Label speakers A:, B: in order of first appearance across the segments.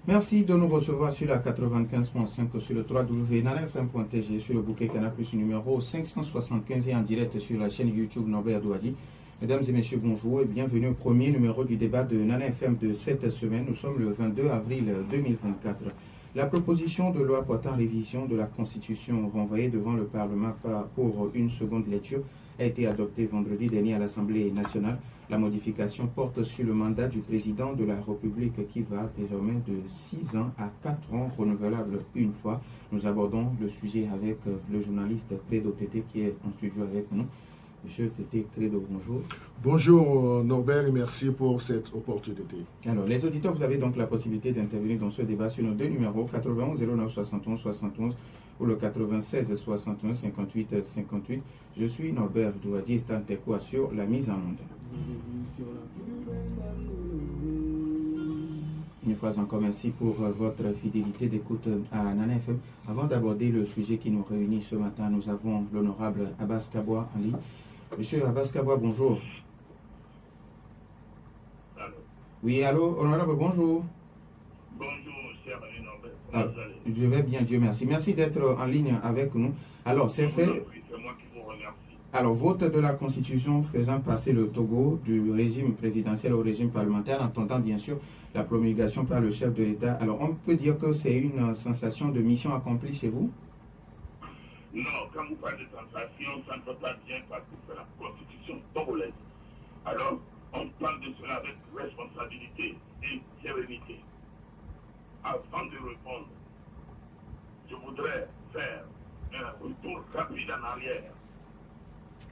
A: Merci de nous recevoir sur la 95.5 sur le www.nanafm.tg sur le bouquet Canal Plus numéro 575 et en direct sur la chaîne YouTube Norbert Douadi. Mesdames et messieurs, bonjour et bienvenue au premier numéro du débat de Nana FM de cette semaine. Nous sommes le 22 avril 2024. La proposition de loi portant révision de la Constitution renvoyée devant le Parlement pour une seconde lecture a été adoptée vendredi dernier à l'Assemblée nationale. La modification porte sur le mandat du président de la République qui va désormais de 6 ans à 4 ans, renouvelable une fois. Nous abordons le sujet avec le journaliste Credo Tété qui est en studio avec nous. Monsieur Tété Credo, bonjour.
B: Bonjour Norbert et merci pour cette opportunité.
A: Alors, les auditeurs, vous avez donc la possibilité d'intervenir dans ce débat sur nos deux numéros, 91 09 71 71 ou le 96 61 58 58. Je suis Norbert Douadi, Stanteco sur la mise en onde. Une fois encore, merci pour votre fidélité d'écoute à Nana FM. Avant d'aborder le sujet qui nous réunit ce matin, nous avons l'honorable Abbas Kaboua en ligne. Monsieur Abbas Kaboua, bonjour.
C: Allô.
A: Oui, allô, honorable, bonjour.
C: Bonjour, cher ami Norbert. Comment vous allez?
A: Je vais bien, Dieu merci. Merci d'être en ligne avec nous. Alors, c'est fait.
C: C'est moi qui vous remercie.
A: Alors, vote de la Constitution faisant passer le Togo du régime présidentiel au régime parlementaire, en attendant bien sûr la promulgation par le chef de l'État. Alors, on peut dire que c'est une sensation de mission accomplie chez vous?
C: Non, quand vous parlez de sensation, ça ne peut pas bien parce que c'est la Constitution togolaise. Alors, on parle de cela avec responsabilité et sérénité. Avant de répondre, je voudrais faire un retour rapide en arrière.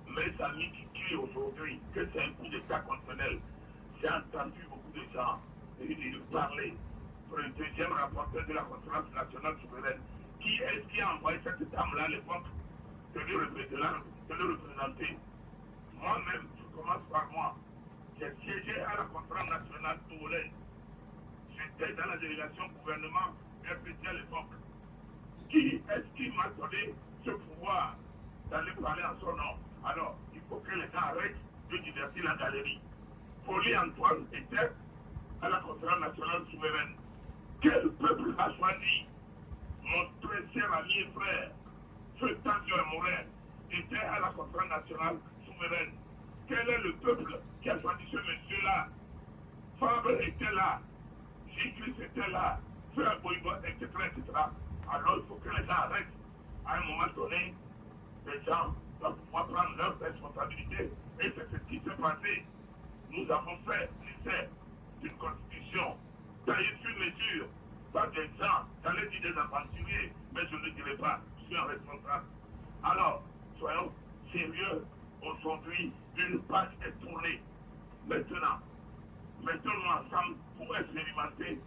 C: Mes amis qui crient aujourd'hui que c'est un coup d'État constitutionnel, j'ai entendu beaucoup de gens parler pour le deuxième rapporteur de la conférence nationale souveraine. Qui est-ce qui a envoyé cette dame-là à l'époque de le représenter? Moi-même, je commence par moi. J'ai siégé à la conférence nationale souveraine. J'étais dans la délégation gouvernement RPC à l'époque. Qui est-ce qui m'a donné ce pouvoir d'aller parler en son nom? Alors, il faut que les gens arrêtent de divertir la galerie. Poly-Antoine était à la conférence nationale souveraine. Quel peuple a choisi? Mon très cher ami et frère, Feu Tandio Morin, était à la conférence nationale souveraine. Quel est le peuple qui a choisi ce monsieur-là? Fabre était là, Giclis était là, Feu Aboibo, etc., etc. Alors il faut que les gens arrêtent. À un moment donné, les gens doivent pouvoir prendre leurs responsabilités. Et c'est ce qui s'est passé. Nous avons fait l'essai d'une constitution taillée sur mesure par des gens, j'allais dire des aventuriers, mais je ne dirais pas, je suis un responsable. Alors, soyons sérieux. Aujourd'hui, une page est tournée. Maintenant, mettons-nous ensemble pour expérimenter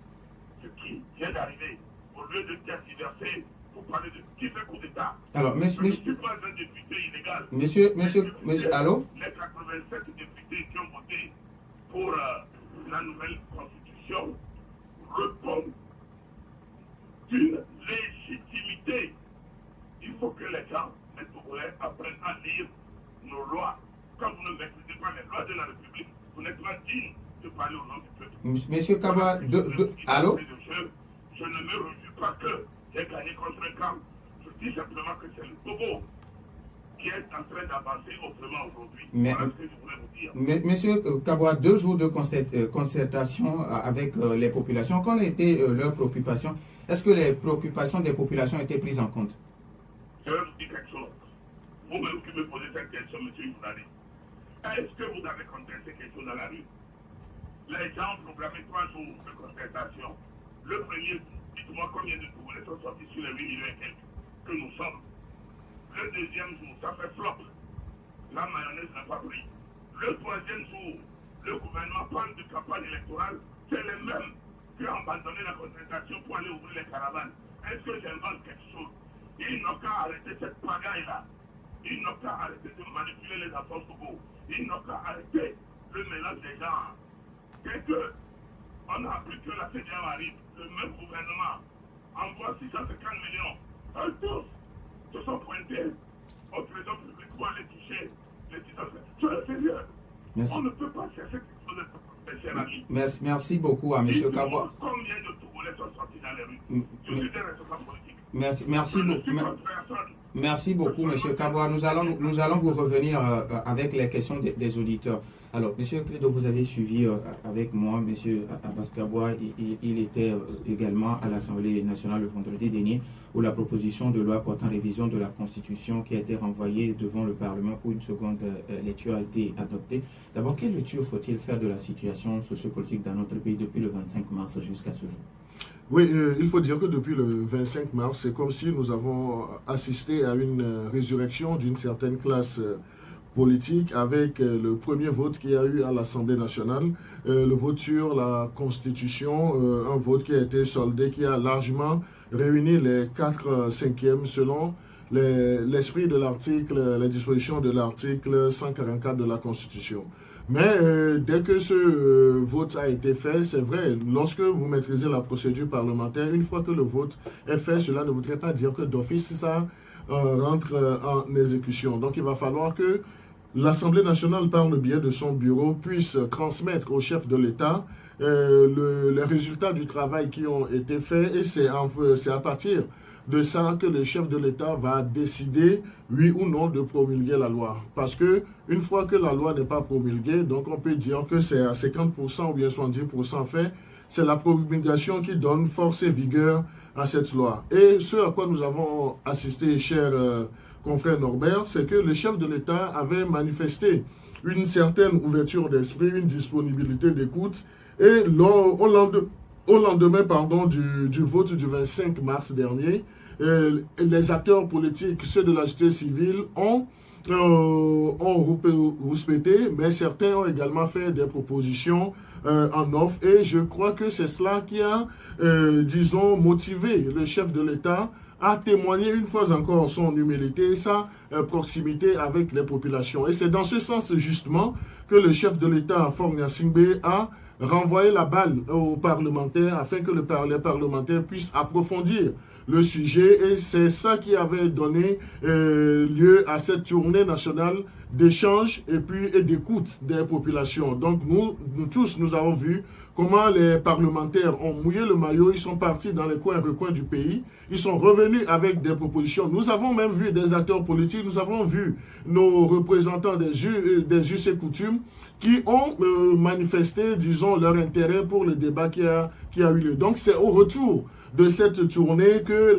C: ce qui vient d'arriver. Au lieu de tergiverser, pour parler de qui fait coup d'État.
A: Alors,
C: je ne suis pas un député illégal.
A: Monsieur, allô?
C: Les 87 députés qui ont voté pour la nouvelle constitution répondent d'une légitimité. Il faut que les gens, les Togolais, apprennent à lire nos lois. Quand vous ne maîtrisez pas les lois de la République, vous n'êtes pas digne de parler au nom du peuple.
A: Monsieur Kaboua, allô?
C: Je ne me réjouis pas que j'ai gagné contre un camp. Je dis simplement que c'est le Togo qui est en train d'avancer autrement aujourd'hui. Voilà ce que je voulais vous dire.
A: Monsieur Kaboua, 2 jours de concertation avec les populations, quelles étaient leurs préoccupations? Est-ce que les préoccupations des populations étaient prises en compte?
C: Je vais vous dire quelque chose. Vous-même qui me posez cette question, monsieur le journaliste, est-ce que vous avez contesté quelque chose dans la rue? Les gens ont programmé 3 jours de contestation. Le premier, dites-moi combien de Togolais sont sortis sur les 8 millions et quelques que nous sommes. Le deuxième jour, ça fait flop. La mayonnaise n'a pas pris. Le troisième jour, le gouvernement parle de campagne électorale. C'est les mêmes qui ont abandonné la contestation pour aller ouvrir les caravanes. Est-ce que j'invente quelque chose? Ils n'ont qu'à arrêter cette pagaille-là. Ils n'ont qu'à arrêter de manipuler les enfants Togo. Ils n'ont qu'à arrêter le mélange des gens. Dès que on a appris que la CDAO arrive, le même gouvernement envoie 650 millions. Eux tous se sont pointés au trésor public pour aller toucher les 650. C'est sérieux.
A: Merci.
C: On ne peut pas chercher quelque chose de cher ami.
A: Merci beaucoup à M. Kaboua.
C: Combien de Togolais sont dans les rues. Je suis des responsables politiques.
A: Merci beaucoup, M. Kaboua. Nous allons vous revenir avec les questions des auditeurs. Alors, M. Clédo, vous avez suivi avec moi, M. Abbas Kaboua. Il était également à l'Assemblée nationale le vendredi dernier, où la proposition de loi portant révision de la Constitution qui a été renvoyée devant le Parlement pour une seconde lecture a été adoptée. D'abord, quelle lecture faut-il faire de la situation sociopolitique dans notre pays depuis le 25 mars jusqu'à ce jour?
B: Oui, il faut dire que depuis le 25 mars, c'est comme si nous avons assisté à une résurrection d'une certaine classe politique avec le premier vote qu'il y a eu à l'Assemblée nationale, le vote sur la Constitution, un vote qui a été soldé, qui a largement réuni les 4/5e selon l'esprit de l'article, les dispositions de l'article 144 de la Constitution. Mais dès que ce vote a été fait, c'est vrai, lorsque vous maîtrisez la procédure parlementaire, une fois que le vote est fait, cela ne voudrait pas dire que d'office ça rentre en exécution. Donc il va falloir que l'Assemblée nationale, par le biais de son bureau, puisse transmettre au chef de l'État les résultats du travail qui ont été faits, et c'est à partir de ça que le chef de l'État va décider, oui ou non, de promulguer la loi. Parce que une fois que la loi n'est pas promulguée, donc on peut dire que c'est à 50% ou bien 70% fait, c'est la promulgation qui donne force et vigueur à cette loi. Et ce à quoi nous avons assisté, cher confrère Norbert, c'est que le chef de l'État avait manifesté une certaine ouverture d'esprit, une disponibilité d'écoute, et au lendemain du vote du 25 mars dernier, les acteurs politiques, ceux de la société civile, ont rouspété, mais certains ont également fait des propositions en offre. Et je crois que c'est cela qui a, disons, motivé le chef de l'État à témoigner une fois encore son humilité et sa proximité avec les populations. Et c'est dans ce sens, justement, que le chef de l'État, Faure Gnassingbé, a renvoyer la balle aux parlementaires afin que les parlementaires puissent approfondir le sujet, et c'est ça qui avait donné lieu à cette tournée nationale d'échange et d'écoute des populations. Donc nous tous, nous avons vu comment les parlementaires ont mouillé le maillot, ils sont partis dans les coins et recoins du pays, ils sont revenus avec des propositions. Nous avons même vu des acteurs politiques, nous avons vu nos représentants des us et coutumes qui ont manifesté, disons, leur intérêt pour le débat qui a eu lieu. Donc c'est au retour de cette tournée que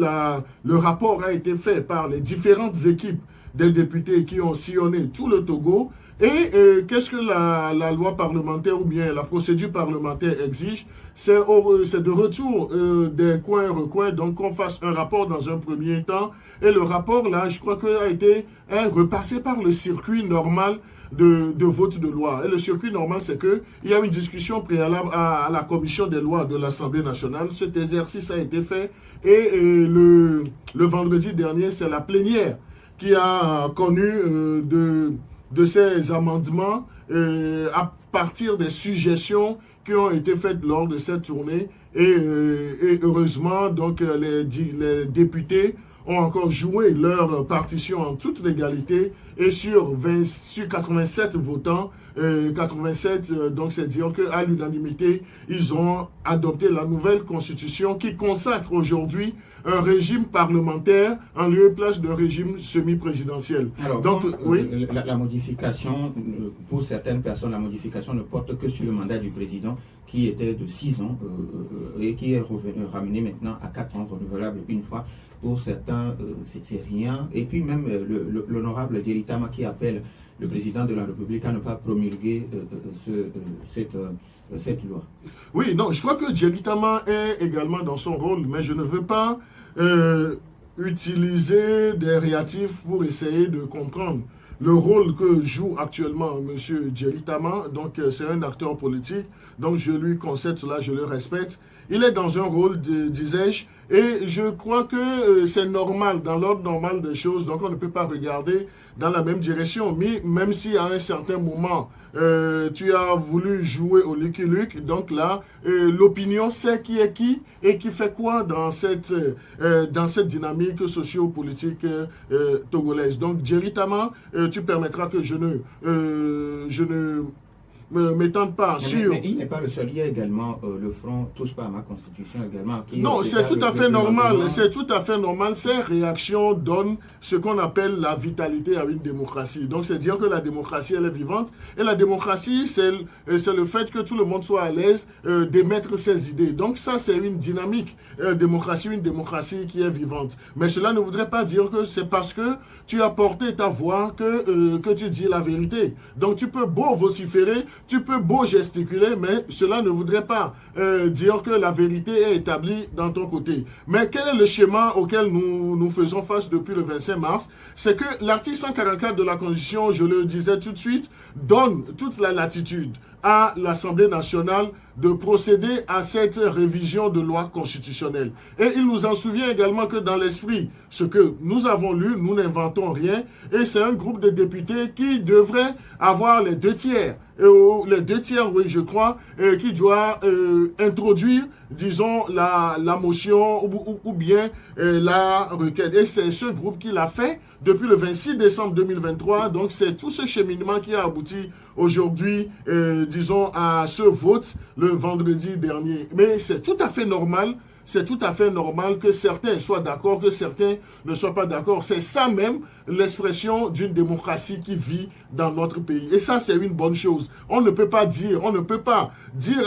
B: le rapport a été fait par les différentes équipes des députés qui ont sillonné tout le Togo. Et qu'est-ce que la loi parlementaire ou bien la procédure parlementaire exige? C'est de retour des coins et recoins, donc qu'on fasse un rapport dans un premier temps. Et le rapport, là, je crois qu'il a été repassé par le circuit normal de vote de loi. Et le circuit normal, c'est qu'il y a une discussion préalable à la commission des lois de l'Assemblée nationale. Cet exercice a été fait et le vendredi dernier, c'est la plénière qui a connu de ces amendements à partir des suggestions qui ont été faites lors de cette tournée. Et heureusement, donc, les députés ont encore joué leur partition en toute légalité, et sur 87 votants, 87, donc c'est dire qu'à l'unanimité, ils ont adopté la nouvelle constitution qui consacre aujourd'hui un régime parlementaire en lieu et place d'un régime semi-présidentiel.
A: Alors, donc, oui. La modification, pour certaines personnes, la modification ne porte que sur le mandat du président qui était de 6 ans et qui est ramené maintenant à 4 ans, renouvelable une fois. Pour certains, c'est rien. Et puis même l'honorable Djeritama qui appelle le président de la République à ne pas promulguer cette loi.
B: Oui, non, je crois que Djeritama est également dans son rôle, mais je ne veux pas utiliser des réactifs pour essayer de comprendre le rôle que joue actuellement M. Djeritama. Donc, c'est un acteur politique, donc je lui concède cela, je le respecte. Il est dans un rôle, disais-je, et je crois que c'est normal, dans l'ordre normal des choses, donc on ne peut pas regarder dans la même direction. Mais même si à un certain moment, tu as voulu jouer au Lucky Luke, donc là, l'opinion sait qui est qui et qui fait quoi dans cette dynamique socio-politique togolaise. Donc, Djeritama, tu permettras que je ne m'étende pas sur...
A: Mais il n'est pas le seul. Il y a également le Front Touche pas à ma Constitution également.
B: Non, c'est tout à fait normal. C'est tout à fait normal. Ces réactions donnent ce qu'on appelle la vitalité à une démocratie. Donc, c'est dire que la démocratie, elle est vivante. Et la démocratie, c'est le fait que tout le monde soit à l'aise d'émettre ses idées. Donc, ça, c'est une dynamique démocratie, une démocratie qui est vivante. Mais cela ne voudrait pas dire que c'est parce que tu as porté ta voix que tu dis la vérité. Donc, tu peux beau vociférer, tu peux beau gesticuler, mais cela ne voudrait pas dire que la vérité est établie dans ton côté. Mais quel est le schéma auquel nous faisons face depuis le 25 mars? C'est que l'article 144 de la Constitution, je le disais tout de suite, donne toute la latitude à l'Assemblée nationale de procéder à cette révision de loi constitutionnelle. Et il nous en souvient également que dans l'esprit, ce que nous avons lu, nous n'inventons rien, et c'est un groupe de députés qui devrait avoir les 2/3, les 2/3, oui, je crois, qui doit introduire, disons, la motion ou bien la requête. Et c'est ce groupe qui l'a fait depuis le 26 décembre 2023. Donc, c'est tout ce cheminement qui a abouti aujourd'hui, disons, à ce vote le vendredi dernier. Mais c'est tout à fait normal. C'est tout à fait normal que certains soient d'accord, que certains ne soient pas d'accord. C'est ça même l'expression d'une démocratie qui vit dans notre pays. Et ça, c'est une bonne chose. On ne peut pas dire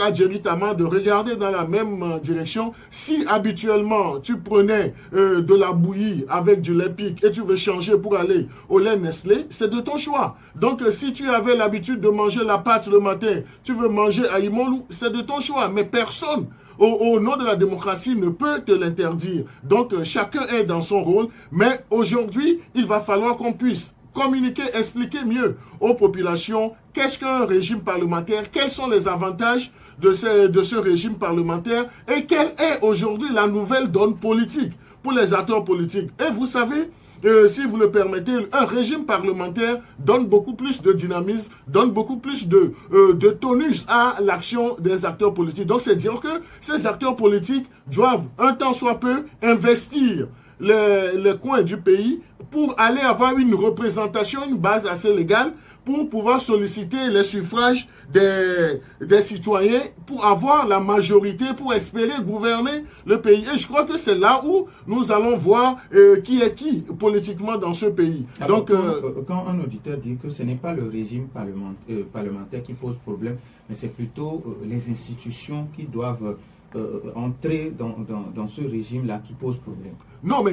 B: à Jerry Tama de regarder dans la même direction. Si habituellement, tu prenais de la bouillie avec du lait pic et tu veux changer pour aller au lait Nestlé, c'est de ton choix. Donc, si tu avais l'habitude de manger la pâte le matin, tu veux manger à Imolou, c'est de ton choix. Mais personne, au nom de la démocratie, ne peut te l'interdire. Donc, chacun est dans son rôle. Mais aujourd'hui, il va falloir qu'on puisse communiquer, expliquer mieux aux populations qu'est-ce qu'un régime parlementaire, quels sont les avantages de ce régime parlementaire et quelle est aujourd'hui la nouvelle donne politique pour les acteurs politiques. Et vous savez, si vous le permettez, un régime parlementaire donne beaucoup plus de dynamisme, donne beaucoup plus de tonus à l'action des acteurs politiques. Donc, c'est dire que ces acteurs politiques doivent, un temps soit peu, investir les coins du pays pour aller avoir une représentation, une base assez légale pour pouvoir solliciter les suffrages des citoyens, pour avoir la majorité, pour espérer gouverner le pays. Et je crois que c'est là où nous allons voir qui est qui politiquement dans ce pays.
A: Alors, donc, quand un auditeur dit que ce n'est pas le régime parlementaire qui pose problème, mais c'est plutôt les institutions qui doivent entrer dans ce régime-là qui pose problème.
B: Non, mais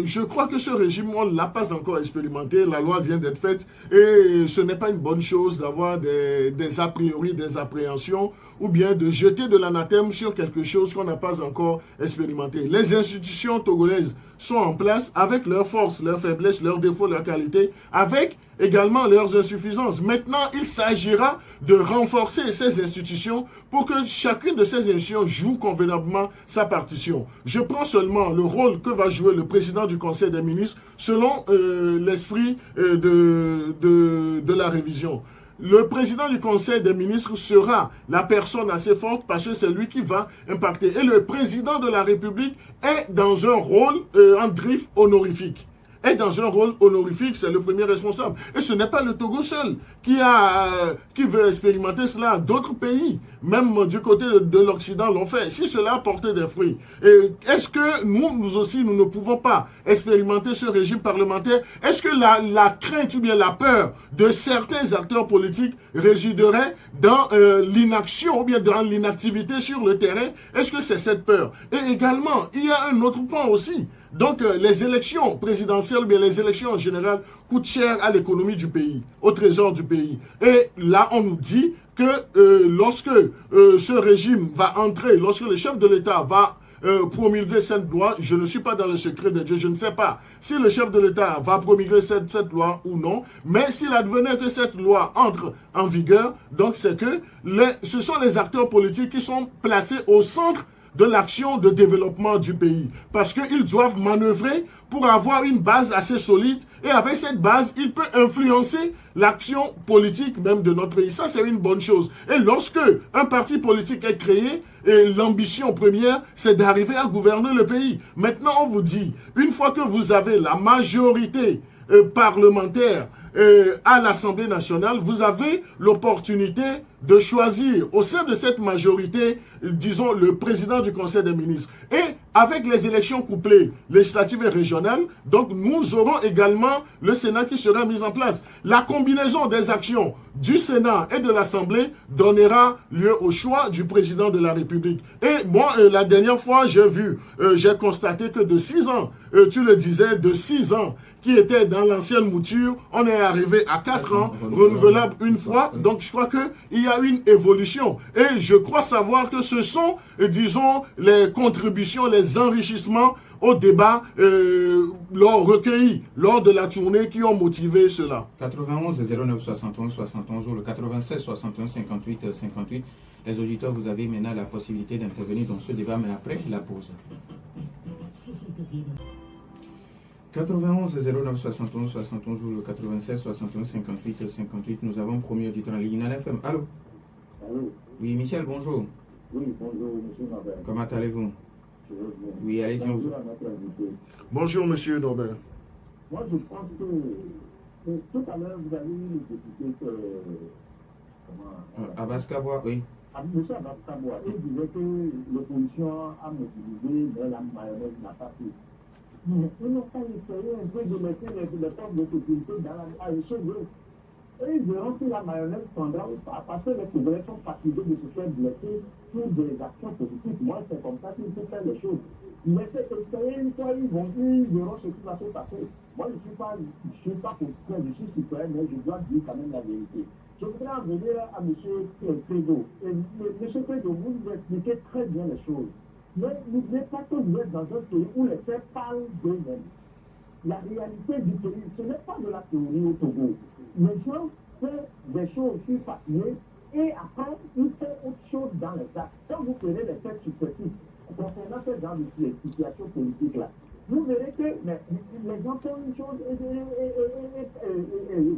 B: je crois que ce régime, on ne l'a pas encore expérimenté. La loi vient d'être faite et ce n'est pas une bonne chose d'avoir des a priori, des appréhensions ou bien de jeter de l'anathème sur quelque chose qu'on n'a pas encore expérimenté. Les institutions togolaises sont en place avec leurs forces, leurs faiblesses, leurs défauts, leurs qualités, avec également leurs insuffisances. Maintenant, il s'agira de renforcer ces institutions pour que chacune de ces institutions joue convenablement sa partition. Je prends seulement le rôle que va jouer le président du Conseil des ministres selon l'esprit de la révision. Le président du Conseil des ministres sera la personne assez forte parce que c'est lui qui va impacter. Et le président de la République est dans un rôle en griffe honorifique. Et dans un rôle honorifique, c'est le premier responsable. Et ce n'est pas le Togo seul qui veut expérimenter cela. D'autres pays, même du côté de l'Occident, l'ont fait. Si cela a porté des fruits, est-ce que nous aussi, nous ne pouvons pas expérimenter ce régime parlementaire? Est-ce que la crainte ou bien la peur de certains acteurs politiques résiderait dans l'inaction ou bien dans l'inactivité sur le terrain? Est-ce que c'est cette peur? Et également, il y a un autre point aussi. Donc, les élections présidentielles, bien les élections en général, coûtent cher à l'économie du pays, au trésor du pays. Et là, on nous dit que lorsque ce régime va entrer, lorsque le chef de l'État va promulguer cette loi, je ne suis pas dans le secret de Dieu, je ne sais pas si le chef de l'État va promulguer cette loi ou non, mais s'il advenait que cette loi entre en vigueur, donc c'est que ce sont les acteurs politiques qui sont placés au centre de l'action de développement du pays. Parce qu'ils doivent manœuvrer pour avoir une base assez solide et avec cette base, il peut influencer l'action politique même de notre pays. Ça, c'est une bonne chose. Et lorsque un parti politique est créé, et l'ambition première, c'est d'arriver à gouverner le pays. Maintenant, on vous dit, une fois que vous avez la majorité parlementaire à l'Assemblée nationale, vous avez l'opportunité de choisir au sein de cette majorité, disons, le président du Conseil des ministres. Et avec les élections couplées, législatives et régionales, donc nous aurons également le Sénat qui sera mis en place. La combinaison des actions du Sénat et de l'Assemblée donnera lieu au choix du président de la République. Et moi, la dernière fois, j'ai constaté que de 6 ans, tu le disais, de 6 ans, qui était dans l'ancienne mouture, on est arrivé à 4 ans, renouvelable une fois. Donc, je crois qu'il y a une évolution. Et je crois savoir que ce sont, disons, les contributions, les enrichissements au débat recueillis lors de la tournée qui ont motivé cela.
A: 91 09 71 71 ou le 96 61 58 58. Les auditeurs, vous avez maintenant la possibilité d'intervenir dans ce débat, mais après la pause. 91 09 71 71 ou le 96 61 58 58. Nous avons premier auditeur en ligne. FM. Allô?
D: Allô?
A: Oui, Michel, bonjour.
D: Oui, bonjour, monsieur Norbert.
A: Comment allez-vous? Oui, allez-y.
D: Bonjour à notre invité.
B: Bonjour, monsieur Norbert.
D: Moi, je pense que tout à l'heure, vous avez eu le député
A: Abbas Kaboua, oui.
D: Monsieur Abbas Kaboua, il disait que l'opposition a mobilisé, mais la mayonnaise n'a pas pris. Mais ils n'ont pas essayé un peu de laisser les forces de sécurité chez eux. Et ils verront si la mayonnaise prendra ou pas, parce que les Congolais sont fatigués de se faire blesser pour des actions politiques. Moi, c'est comme ça qu'il faut faire les choses. Mais c'est essayer une fois, ils verront ce qui va se passer. Moi, je ne suis pas politicien, je suis citoyen, mais je dois dire quand même la vérité. Je voudrais en venir à M. Credo. M. Credo, vous nous expliquez très bien les choses. Mais n'oubliez pas que vous êtes dans un pays où les faits parlent d'eux-mêmes. La réalité du pays, ce n'est pas de la théorie au Togo. Les gens font des choses sur papier et après, ils font autre chose dans les actes. Quand vous prenez les faits successifs concernant ce genre de situation politique-là, vous verrez que les gens font une chose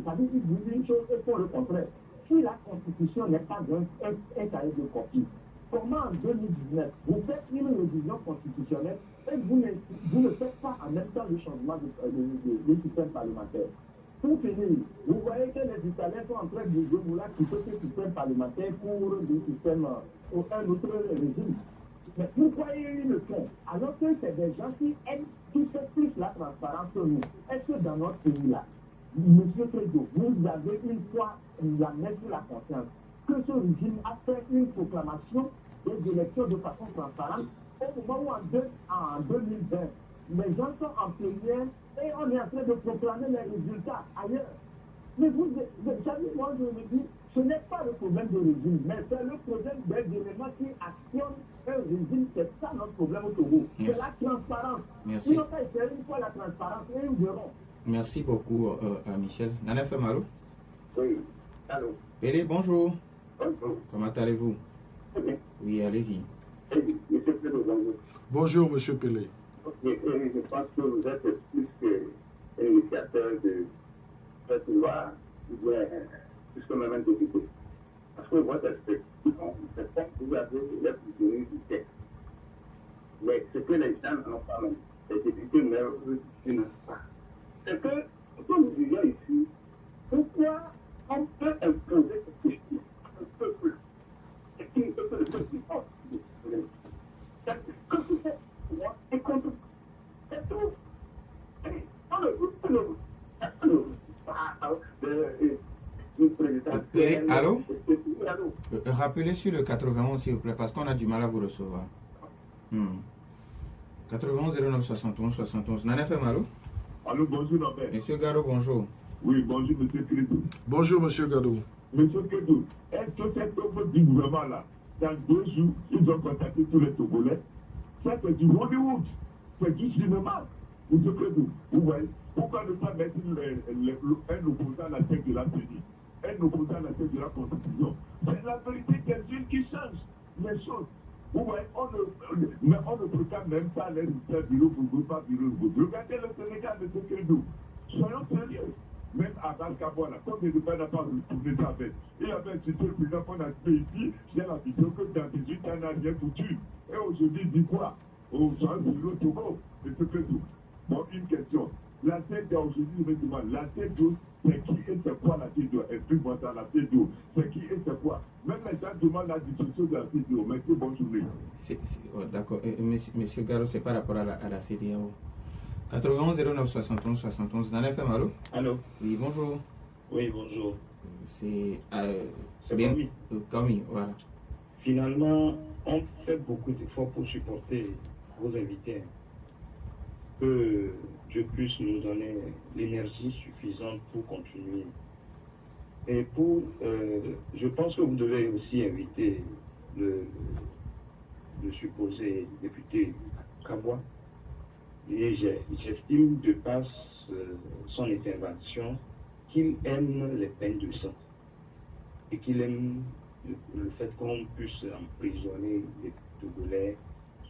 D: c'est-à-dire qu'ils disent une chose et font le contraire. Si la Constitution n'est pas un cahier de copie, comment en 2019, vous faites une révision constitutionnelle et vous ne faites pas en même temps le changement du système parlementaire? Pour finir, vous voyez que les Italiens sont en train de vouloir quitter ce système parlementaire pour un autre régime. Mais pourquoi ils le font? Alors que c'est des gens qui font plus la transparence que nous. Est-ce que dans notre pays-là, M. Credo, vous avez une fois la main sur la conscience que ce régime a fait une proclamation des élections de façon transparente au moment où en 2020, les gens sont en plénière et on est en train de proclamer les résultats ailleurs. Mais vous savez, moi je me dis, ce n'est pas le problème du régime, mais c'est le problème des éléments qui actionnent un régime. C'est ça notre problème au Togo. C'est la transparence.
A: Merci.
D: Ils n'ont pas essayé une fois la transparence et ils verront.
A: Merci beaucoup, Michel. Nana FM, allô?
C: Oui, allô?
A: Pélé, bonjour.
C: Bonjour.
A: Comment allez-vous?
C: Très bien.
A: Oui, allez-y.
C: Monsieur Pedro, bonjour.
B: Bonjour, monsieur Pelé.
C: Je pense que vous êtes plus qu'initiateur de cette loi, ou bien plus que même un député. Parce que votre expression, c'est pas que vous avez les prisonniers du texte. Mais ce que les gens n'ont pas, même, les députés ne pas. C'est que, comme nous disons ici, pourquoi on peut imposer cette justice au peuple qui ne peut pas le quand vous faites moi et contre c'est tout.
A: Allô? Rappelez sur le 91 s'il vous plaît, parce qu'on a du mal à vous recevoir. 91 09 71 71. Nana FM, allô?
C: Allô, bonjour Norbert.
A: Monsieur Garo, bonjour.
C: Oui, bonjour Monsieur Credo.
B: Bonjour, monsieur Gadou.
C: Monsieur Credo, est-ce que cet homme du gouvernement-là, dans 2 jours, ils ont contacté tous les Togolais? Ça, c'est du Hollywood. C'est du cinéma. Monsieur Credo, vous voyez, pourquoi ne pas mettre un opposant à la tête de la CENI, un opposant à la tête de la Constitution? C'est la vérité quelqu'un qui change les choses. Vous voyez, on ne proclame même pas les résultats bureau pour pas bureau. Regardez le Sénégal, M. Credo. Soyons sérieux. Même à Balkabois, comme il ne n'a pas retourné sa veste. Il avait cité le président qu'on a fait ici, j'ai la vidéo que dans 18 ans, n'a rien foutu. Et aujourd'hui, il dit quoi? Au bureau Togo, M. Credo. Bon, une question. La tête d'aujourd'hui, je me demande, la tête C'est qui et c'est quoi la CDO? Explique-moi ça, la CDO. C'est qui et c'est quoi? Même les gens demandent la discussion de la CDO. Merci, bonne journée.
A: D'accord. Monsieur Garo, c'est par rapport à la CDAO. 91 09 71 71. Dans l'FM, allô?
E: Allô?
A: Oui, bonjour.
E: Oui, bonjour.
A: C'est
E: bien
A: Camille, voilà.
E: Finalement, on fait beaucoup d'efforts pour supporter vos invités. Que Dieu puisse nous donner l'énergie suffisante pour continuer. Et je pense que vous devez aussi inviter le supposé député Kabwa. Et j'estime de par son intervention qu'il aime les peines de sang et qu'il aime le fait qu'on puisse emprisonner les Togolais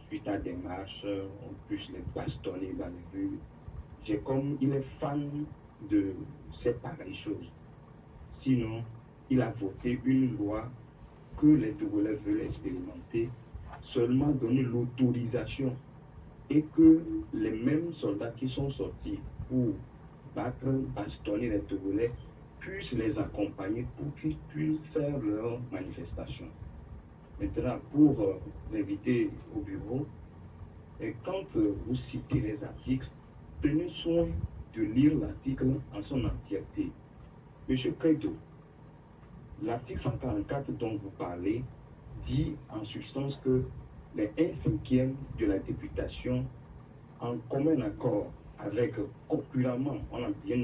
E: suite à des marches, on puisse les bastonner dans les rues. Il est fan de ces pareilles choses. Sinon, il a voté une loi que les Togolais veulent expérimenter, seulement donner l'autorisation et que les mêmes soldats qui sont sortis pour battre, bastonner les Togolais puissent les accompagner pour qu'ils puissent faire leur manifestation. Maintenant, pour l'inviter au bureau, et quand vous citez les articles, prenez soin de lire l'article en son entièreté. Monsieur Credo, l'article 144 dont vous parlez dit en substance que les 1/5 de la députation, en commun accord avec concurremment, on a bien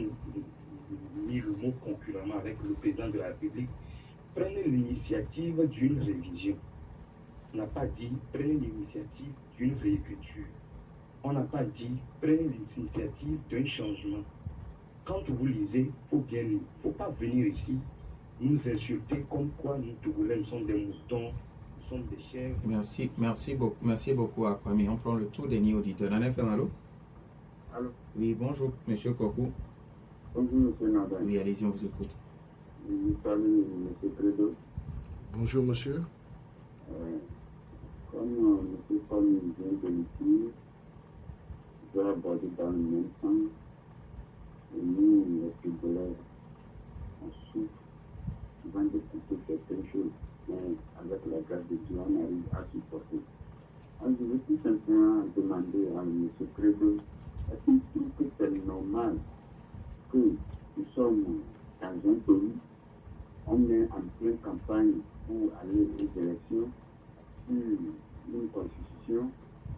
E: mis le mot concurremment avec le président de la République, prenez l'initiative d'une révision. On n'a pas dit prenez l'initiative d'une réécriture. On n'a pas dit prenez l'initiative d'un changement. Quand vous lisez, il faut bien lire. Il ne faut pas venir ici nous insulter comme quoi nous Togolais nous sommes des moutons, nous sommes des chèvres.
A: Merci beaucoup à Kwame. On prend le tout dernier auditeur. Dans l'FM, allô?
F: Allô?
A: Oui, bonjour, monsieur Kokou.
F: Bonjour, monsieur Nadal.
A: Oui, allez-y, on vous écoute.
F: Je salue monsieur Credo.
B: Bonjour, monsieur.
F: Comme monsieur Paul vient de le dire, je vais aborder dans le même sens. Et nous, les Togolais, on souffre souvent d'écouter certaines choses, mais avec la grâce de Dieu, on arrive à supporter. Alors, je veux tout simplement demander à monsieur Credo, est-ce qu'il trouve que c'est normal que nous sommes dans un pays, on est en pleine campagne pour aller aux élections, sur une constitution,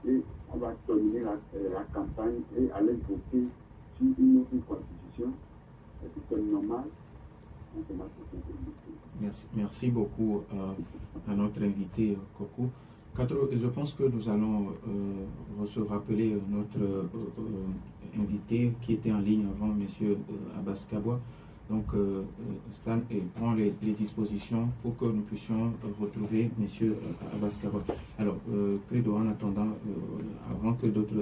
F: et on va terminer la campagne et aller voter sur une autre constitution? Est-ce que c'est normal?
A: Merci beaucoup à notre invité, Kokou. Je pense que nous allons se rappeler notre invité qui était en ligne avant, M. Abbas Kabwa. Donc, Stan prend les dispositions pour que nous puissions retrouver M. Abbas Kabwa. Alors, Credo, en attendant, avant que d'autres,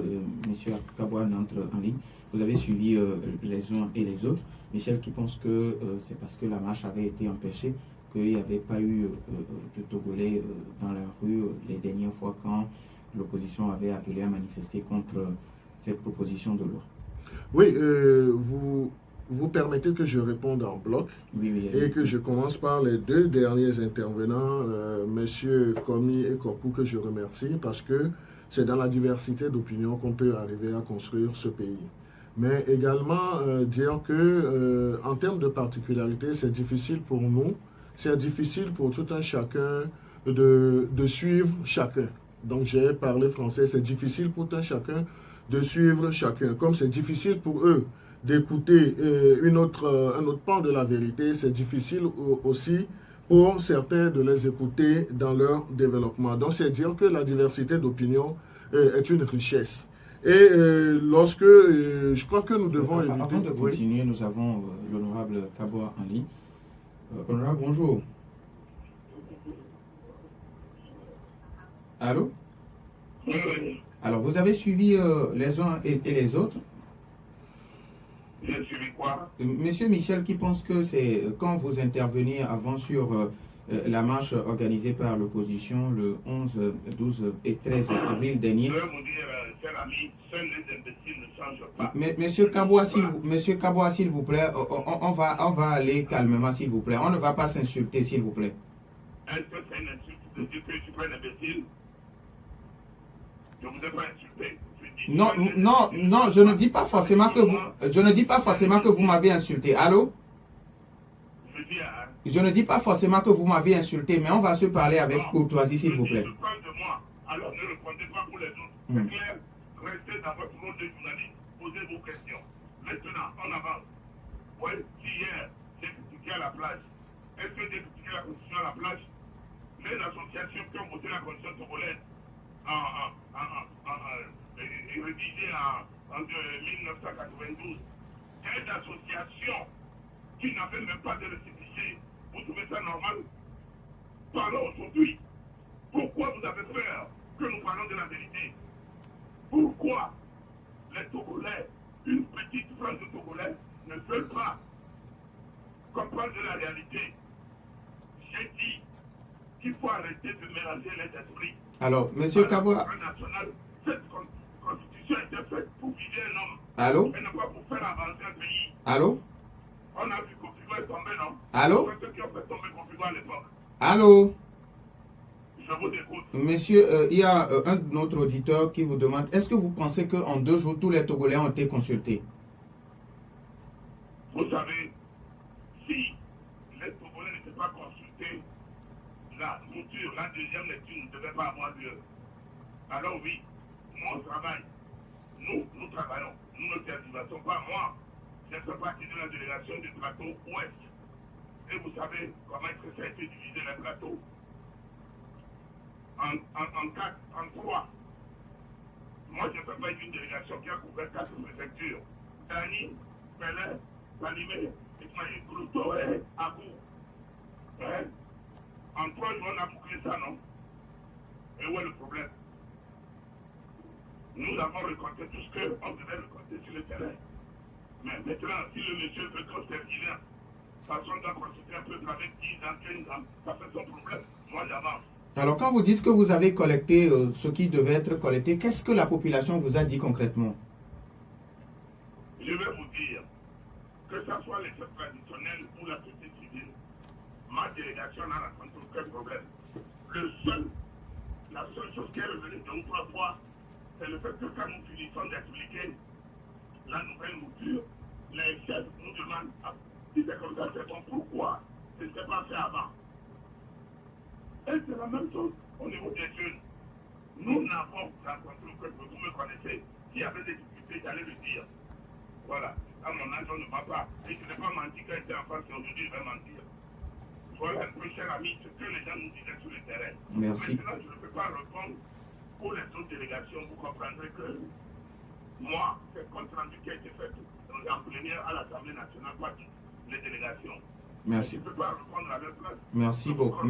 A: M. Kabwa n'entre en ligne, vous avez suivi les uns et les autres. Michel qui pense que c'est parce que la marche avait été empêchée qu'il n'y avait pas eu de Togolais dans la rue les dernières fois quand l'opposition avait appelé à manifester contre cette proposition de loi.
B: Oui, vous permettez que je réponde en bloc et que je commence par les deux derniers intervenants, messieurs Komi et Kokou, que je remercie parce que c'est dans la diversité d'opinions qu'on peut arriver à construire ce pays. Mais également dire que en termes de particularité, c'est difficile pour nous, c'est difficile pour tout un chacun de suivre chacun. Donc j'ai parlé français, c'est difficile pour tout un chacun de suivre chacun. Comme c'est difficile pour eux d'écouter un autre pan de la vérité, c'est difficile aussi pour certains de les écouter dans leur développement. Donc c'est dire que la diversité d'opinion est une richesse. Et lorsque, je crois que nous devons éviter...
A: Avant de continuer, nous avons l'honorable Kabwa en ligne. Honorable, bonjour. Allô? Alors, vous avez suivi les uns et les autres?
C: J'ai suivi quoi?
A: Monsieur Michel qui pense que c'est quand vous intervenez avant sur la marche organisée par l'opposition le 11, 12 et 13 avril dernier.
C: Je veux vous dire, cher ami, seuls les imbéciles ne changent pas.
A: Mais, Monsieur Kaboa, s'il vous plaît, on va aller calmement, s'il vous plaît. On ne va pas s'insulter, s'il vous plaît.
C: Est-ce que c'est une insulte de dire que je suis pas un imbécile? Je ne vous ai pas insulté.
A: Non, je ne dis pas forcément que vous m'avez insulté. Allô? Je ne dis pas forcément que vous m'avez insulté, mais on va se parler avec courtoisie, s'il vous plaît.
C: Je parle de moi, alors ne répondez pas pour les autres. C'est clair? Restez dans votre rôle de journaliste, posez vos questions. Maintenant, on avance. Oui, si hier, j'ai critiqué à la plage, est-ce que j'ai critiqué la Constitution à la plage? Les associations qui ont voté la Constitution togolaise rédigée en 1992, des associations qui n'avaient même pas de récépissé. Vous trouvez ça normal? Parlons aujourd'hui. Pourquoi vous avez peur que nous parlons de la vérité? Pourquoi les Togolais, une petite France de Togolais, ne veulent pas comprendre de la réalité? J'ai dit qu'il faut arrêter de mélanger les esprits.
A: Alors, Monsieur Kaboa.
C: Cette constitution a été faite pour viser un homme.
A: Allô?
C: Et non pas pour faire avancer un pays.
A: Allô?
C: On a vu Kofigo est tombé, non?
A: Allô?
C: C'est ceux qui ont fait tomber Kofigo à l'époque.
A: Allô?
C: Je vous écoute.
A: Monsieur, il y a un autre auditeur qui vous demande, est-ce que vous pensez qu'en 2 jours, tous les Togolais ont été consultés?
C: Vous savez, si les Togolais n'étaient pas consultés, la mouture, la deuxième lecture ne devait pas avoir lieu. Alors oui, nous on travaille. Nous travaillons. Nous ne tergiversons pas. Moi, je fais partie de la délégation du plateau Ouest. Et vous savez comment est-ce que ça a été divisé les plateaux? En 4, en 3. Moi, je fais partie d'une délégation qui a couvert 4 préfectures. Dani, Pelé, Palimé, Grouto et Agou. Hein? En 3 jours, on a bouclé ça, non? Et où est le problème? Nous avons récolté tout ce qu'on devait récolter sur le terrain. Mais maintenant, si le monsieur veut qu'on termine, façon de constituer un peuple avec 10 ans, 15 ans, ça fait son problème. Moi, j'avance. Alors,
A: quand vous dites que vous avez collecté ce qui devait être collecté, qu'est-ce que la population vous a dit concrètement?
C: Je vais vous dire, que ce soit les chefs traditionnels ou la société civile, ma délégation n'a rencontré aucun problème. La seule chose qui est revenue 2 ou 3 fois, c'est le fait que quand nous finissons d'expliquer la nouvelle mouture, les chefs nous demandent si c'est comme ça, c'est bon, pourquoi ce n'était pas fait avant. Et c'est la même chose au niveau des jeunes. Nous n'avons rencontré aucun problème. Vous me connaissez, s'il y avait des difficultés, j'allais le dire. Voilà, à mon âge, on ne va pas. Et je n'ai pas menti quand j'étais enfant, et aujourd'hui, je vais mentir. Voilà un peu, cher ami, ce que les gens nous disaient sur le terrain.
A: Merci.
C: Maintenant, je ne peux pas répondre pour les autres délégations. Vous comprendrez que moi, c'est compte rendu qui a été fait en plénière à l'Assemblée nationale, pas les délégations.
A: Merci.
C: Je ne peux pas répondre à leur place.
A: Merci beaucoup.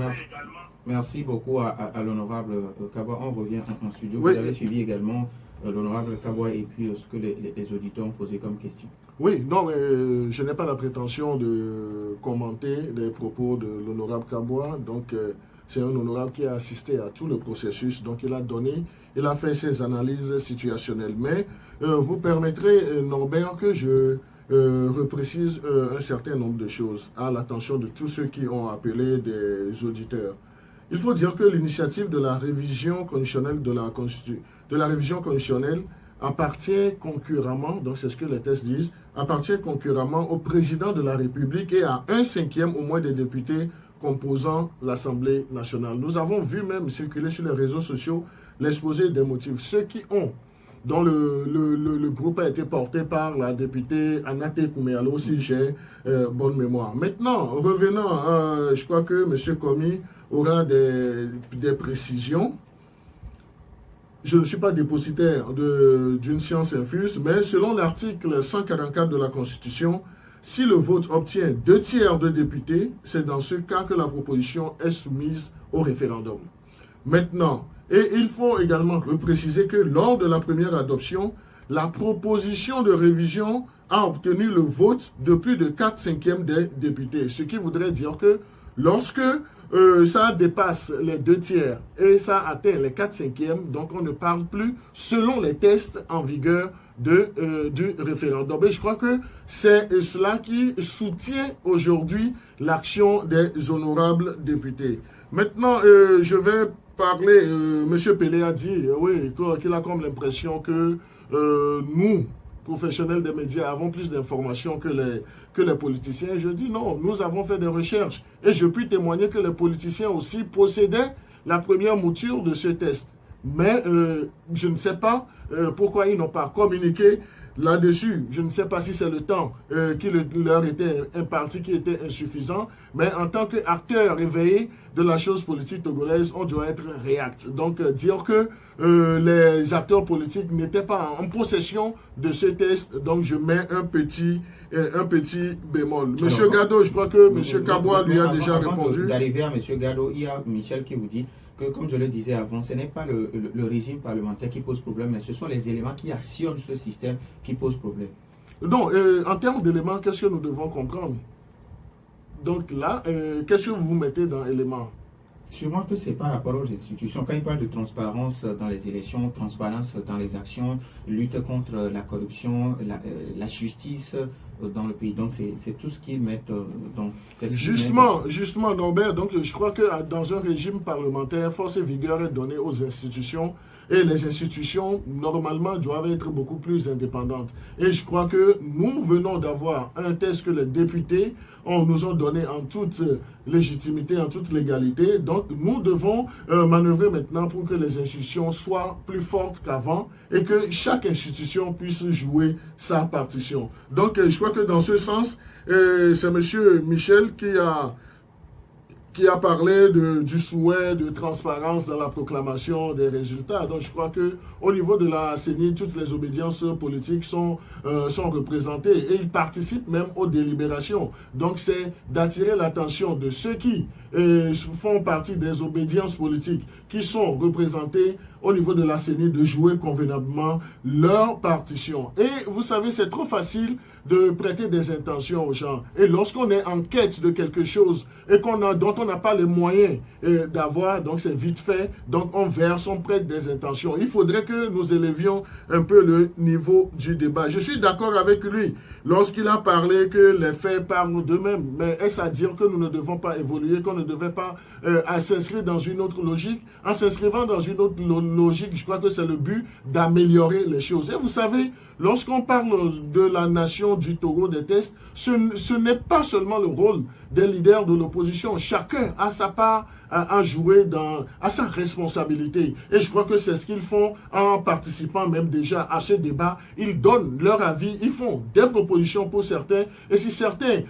A: Merci beaucoup à l'honorable Kaboa. On revient en studio.
B: Oui.
A: Vous avez suivi également l'honorable Kaboa et puis ce que les auditeurs ont posé comme question.
B: Oui, non, mais je n'ai pas la prétention de commenter les propos de l'honorable Kaboa. Donc, c'est un honorable qui a assisté à tout le processus. Donc, il a fait ses analyses situationnelles. Mais vous permettrez, Norbert, que je reprécise un certain nombre de choses à l'attention de tous ceux qui ont appelé des auditeurs. Il faut dire que l'initiative de la révision conditionnelle de la révision conditionnelle appartient concurremment, donc c'est ce que les textes disent, appartient concurremment au président de la République et à 1/5 au moins des députés composant l'Assemblée nationale. Nous avons vu même circuler sur les réseaux sociaux l'exposé des motifs. Ceux qui ont, dont le groupe a été porté par la députée Anate Kouméalo, si j'ai bonne mémoire. Maintenant, revenons, je crois que M. Komi aura des précisions. Je ne suis pas dépositaire d'une science infuse, mais selon l'article 144 de la Constitution, si le vote obtient 2/3 de députés, c'est dans ce cas que la proposition est soumise au référendum. Maintenant, et il faut également repréciser que lors de la première adoption, la proposition de révision a obtenu le vote de plus de 4/5 des députés, ce qui voudrait dire que Lorsque ça dépasse les 2/3 et ça atteint les 4/5, donc on ne parle plus selon les tests en vigueur du référendum. Et je crois que c'est cela qui soutient aujourd'hui l'action des honorables députés. Maintenant, je vais parler, M. Pelé a dit, oui, qu'il a comme l'impression que nous, professionnels des médias, avons plus d'informations que les politiciens. Je dis non, nous avons fait des recherches et je puis témoigner que les politiciens aussi possédaient la première mouture de ce test. Mais je ne sais pas pourquoi ils n'ont pas communiqué là-dessus. Je ne sais pas si c'est le temps qui leur était imparti qui était insuffisant, mais en tant qu'acteur éveillé de la chose politique togolaise, on doit être réact. Donc dire que les acteurs politiques n'étaient pas en possession de ce test, donc je mets un petit bémol. Monsieur Gado, je crois que Monsieur Kaboua lui a déjà répondu.
A: Avant d'arriver à Monsieur Gado, il y a Michel qui vous dit que, comme je le disais avant, ce n'est pas le régime parlementaire qui pose problème, mais ce sont les éléments qui assurent ce système qui posent problème.
B: Donc, en termes d'éléments, qu'est-ce que nous devons comprendre? Donc là, qu'est-ce que vous mettez dans éléments?
A: Sûrement que c'est par rapport aux institutions. Quand il parle de transparence dans les élections, transparence dans les actions, lutte contre la corruption, la justice dans le pays. Donc c'est tout ce qu'ils mettent dans...
B: Justement, Norbert, donc je crois que dans un régime parlementaire, force et vigueur est donnée aux institutions. Et les institutions, normalement, doivent être beaucoup plus indépendantes. Et je crois que nous venons d'avoir un test que les députés nous ont donné en toute légitimité, en toute légalité. Donc, nous devons manœuvrer maintenant pour que les institutions soient plus fortes qu'avant et que chaque institution puisse jouer sa partition. Donc, je crois que dans ce sens, c'est M. Michel qui a parlé du souhait de transparence dans la proclamation des résultats. Donc je crois qu'au niveau de la CENI, toutes les obédiences politiques sont représentées et ils participent même aux délibérations. Donc c'est d'attirer l'attention de ceux qui font partie des obédiences politiques qui sont représentés au niveau de la CENI de jouer convenablement leur partition. Et vous savez, c'est trop facile de prêter des intentions aux gens. Et lorsqu'on est en quête de quelque chose et dont on n'a pas les moyens d'avoir, donc c'est vite fait, donc on verse, on prête des intentions. Il faudrait que nous élevions un peu le niveau du débat. Je suis d'accord avec lui lorsqu'il a parlé que les faits parlent d'eux-mêmes. Mais est-ce à dire que nous ne devons pas évoluer, qu'on ne devait pas s'inscrire dans une autre logique? En s'inscrivant dans une autre logique, je crois que c'est le but d'améliorer les choses. Et vous savez, lorsqu'on parle de la nation du Togo des tests, ce n'est pas seulement le rôle des leaders de l'opposition. Chacun a sa part à jouer à sa responsabilité. Et je crois que c'est ce qu'ils font en participant même déjà à ce débat. Ils donnent leur avis, ils font des propositions pour certains. Et si certains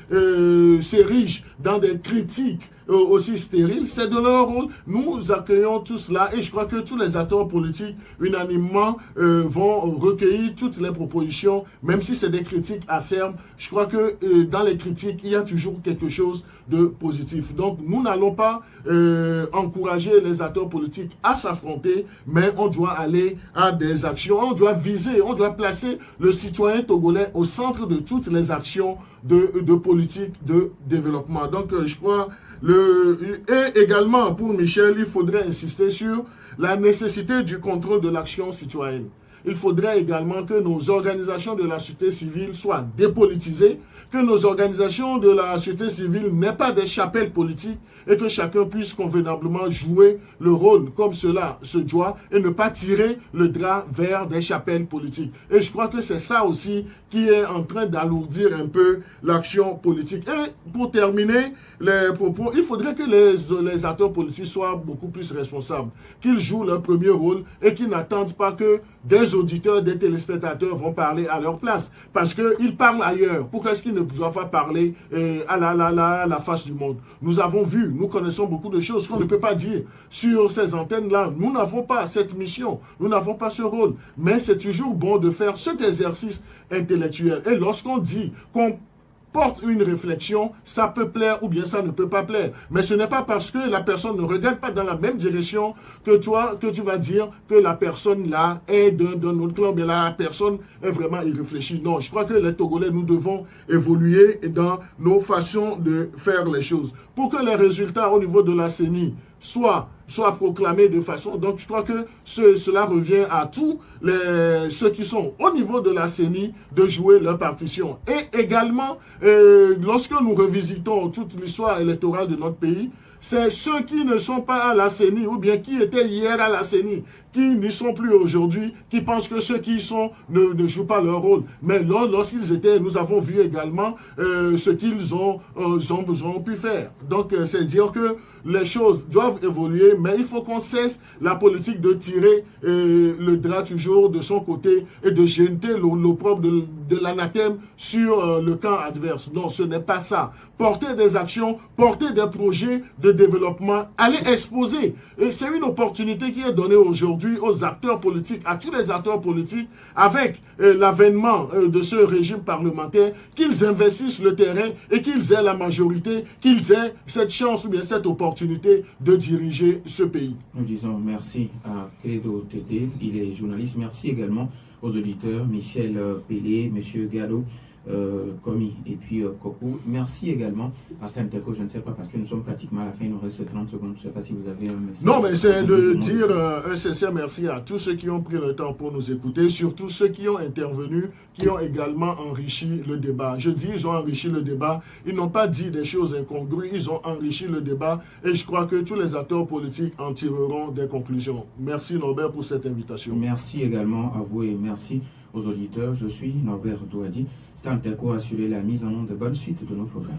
B: s'érigent dans des critiques aussi stériles, c'est de leur rôle. Nous accueillons tout cela et je crois que tous les acteurs politiques unanimement vont recueillir toutes les propositions, même si c'est des critiques acerbes. Je crois que dans les critiques, il y a toujours quelque chose de positif. Donc nous n'allons pas encourager les acteurs politiques à s'affronter, mais on doit aller à des actions, on doit viser, on doit placer le citoyen togolais au centre de toutes les actions de politique de développement. Donc je crois et également pour Michel, il faudrait insister sur la nécessité du contrôle de l'action citoyenne. Il faudrait également que nos organisations de la société civile soient dépolitisées, que nos organisations de la société civile n'aient pas des chapelles politiques et que chacun puisse convenablement jouer le rôle comme cela se doit et ne pas tirer le drap vers des chapelles politiques. Et je crois que c'est ça aussi qui est en train d'alourdir un peu l'action politique. Et pour terminer les propos, il faudrait que les acteurs politiques soient beaucoup plus responsables, qu'ils jouent leur premier rôle et qu'ils n'attendent pas que des auditeurs, des téléspectateurs vont parler à leur place. Parce qu'ils parlent ailleurs. Pourquoi est-ce qu'ils ne doivent pas parler à la face du monde? Nous avons vu, nous connaissons beaucoup de choses qu'on ne peut pas dire sur ces antennes-là. Nous n'avons pas cette mission, nous n'avons pas ce rôle. Mais c'est toujours bon de faire cet exercice intellectuel. Et lorsqu'on dit qu'on porte une réflexion, ça peut plaire ou bien ça ne peut pas plaire. Mais ce n'est pas parce que la personne ne regarde pas dans la même direction que toi, que tu vas dire que la personne là est d'un autre clan, mais la personne est vraiment irréfléchie. Non, je crois que les Togolais, nous devons évoluer dans nos façons de faire les choses. pour que les résultats au niveau de la CENI soient proclamés de façon... Donc, je crois que cela revient à tous ceux qui sont au niveau de la CENI de jouer leur partition. Et également, lorsque nous revisitons toute l'histoire électorale de notre pays, c'est ceux qui ne sont pas à la CENI ou bien qui étaient hier à la CENI, qui n'y sont plus aujourd'hui, qui pensent que ceux qui y sont ne jouent pas leur rôle. Mais lorsqu'ils étaient, nous avons vu également ce qu'ils ont pu faire. Donc, c'est dire que les choses doivent évoluer, mais il faut qu'on cesse la politique de tirer le drap toujours de son côté et de jeter l'opprobre de l'anathème sur le camp adverse. Non, ce n'est pas ça. Porter des actions, porter des projets de développement, aller exposer. Et c'est une opportunité qui est donnée aujourd'hui aux acteurs politiques, à tous les acteurs politiques, avec l'avènement de ce régime parlementaire, qu'ils investissent le terrain et qu'ils aient la majorité, qu'ils aient cette chance ou bien cette opportunité de diriger ce pays.
A: Nous disons merci à Credo Tété, il est journaliste. Merci également aux auditeurs, Michel Pélé, M. Gallo, Komi et puis Coco. Merci également à Slamteco, je ne sais pas parce que nous sommes pratiquement à la fin, il nous reste 30 secondes, je ne sais pas si vous avez un message.
B: Non, mais c'est de dire un sincère merci à tous ceux qui ont pris le temps pour nous écouter, surtout ceux qui ont intervenu, qui ont également enrichi le débat. Je dis ils ont enrichi le débat, ils n'ont pas dit des choses incongrues, ils ont enrichi le débat et je crois que tous les acteurs politiques en tireront des conclusions. Merci Norbert pour cette invitation.
A: Merci également à vous et merci aux auditeurs. Je suis Norbert Douadi. Slamteco a assuré la mise en onde de bonne suite de nos programmes.